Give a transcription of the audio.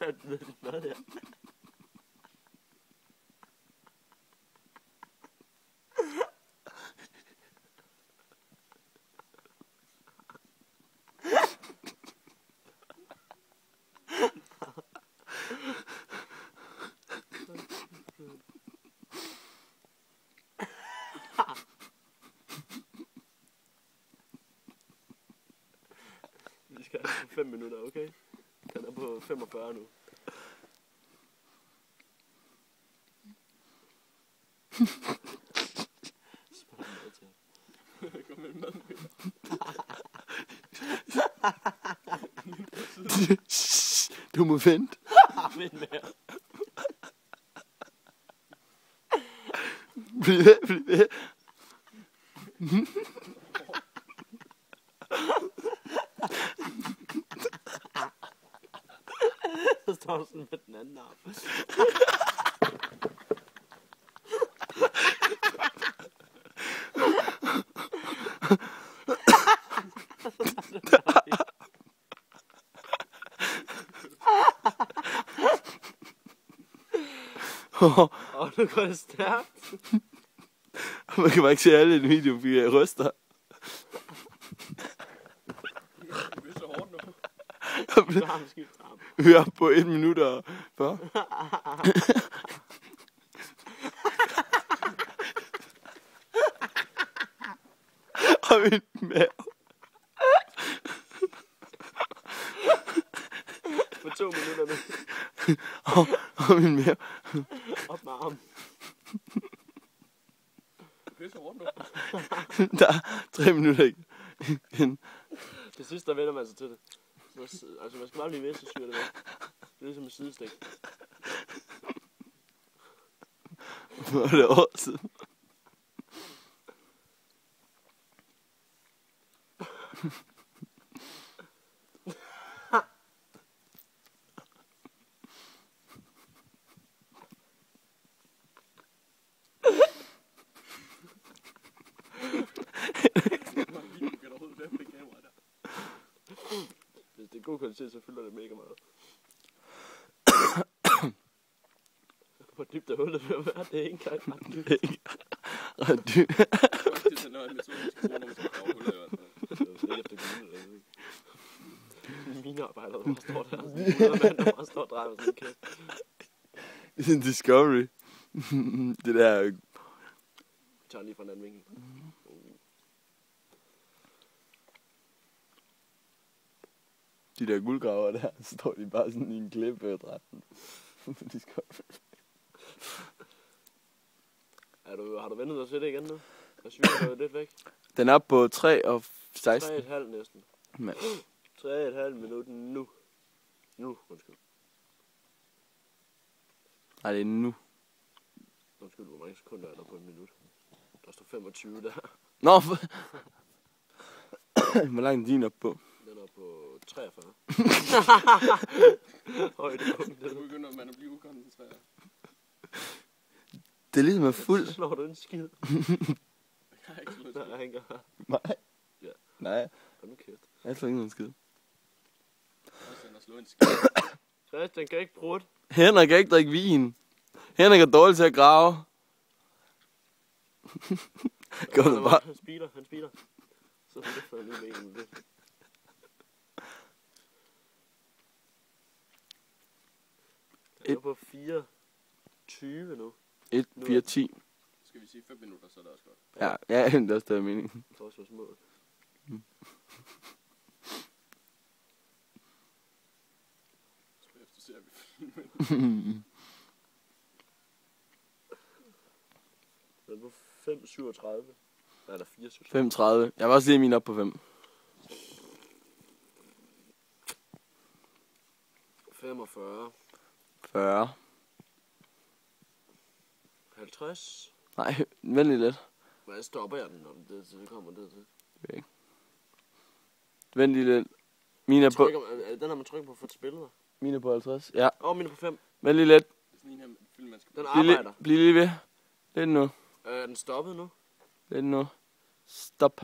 at dit mad her. Vi skal have på 5 minutter, okay? Den er på 45 nu. Spørg mad til. Kom med mad med. Du må vente. Vent mere. Bliv ved, bliv ved. Så står du sådan med den anden arm. Nu går det stærkt. Man kan bare ikke se alle i den video, fordi jeg ryster. Det er så hårdt nu. Vi er på 1 minut og 40. Og min mave. For 2 minutter nu. Og min mave. Op med armen. Det er så hårdt nu. Der er 3 minutter igen. Det sidste, der vender man sig til det. Altså, man skal bare blive ved, så syr det væk. Det er ligesom en sidestik. Hvor er det år siden? Hvis det er god kvalitet, så fylder det mega meget. Hvor dybt er hullet ved at være? Det er ikke engang ret dybt. Ret dybt. Det er sådan noget, man skal bruge, når man skal grave huller i hvert fald. Det er ikke efter kommunen. Mine arbejdere, der bare står der. Der bare står og drejer med sådan en kæft. Det er sådan en Discovery. Det der... Vi tager lige fra en anden vinkel. De der guldgraver der, så står de bare sådan i en klippe-drætten. Discovery. Har du ventet dig til det igen nu? Jeg synes, jeg er lidt væk. Den er på 3 og 16. 3,5 næsten. Men. 3,5 minutter nu. Nu, undskyld. Nej, det er nu. Undskyld, hvor mange sekunder er der på 1 minut? Der står 25 der. Nå, hvor langt er din op på? Den er på 43. Højdepunktet. Nu begynder man at blive ukoncentreret. Det er ligesom at fuld. Så slår du en skid. Jeg har ikke slået Der er ikke. Nej. Ja. Nej, Hold nu kæft. jeg slår ikke nogen skid. Christian har slået en skid. Christian kan ikke prutte. Henrik kan ikke drikke vin. Henrik er dårlig til at grave. Gør det bare. Han speeder. Så løfter han lige med det. Den er på 4,20 nu. 1, 4, 10. Skal vi sige 5 minutter, så er det også godt. Ja, det er stadig meningen. Det er også små. Så efter ser vi filmen. Den er på 5,37. Nej, der er 4,37. 35. Jeg vil også lige min op på 5. 45. 40. 50. Nej, vent lige lidt. Hvad stopper jeg den, når det kommer det til? Okay. Vent lige lidt. Min er på... Den har man trykket på for et spillet. Min er på 50. Ja. Min er på 5. Vent lige lidt. Det er sådan en her film, man skal... Den arbejder. Bliv lige ved. Lidt nu. Er den stoppet nu? Lidt nu. Stop.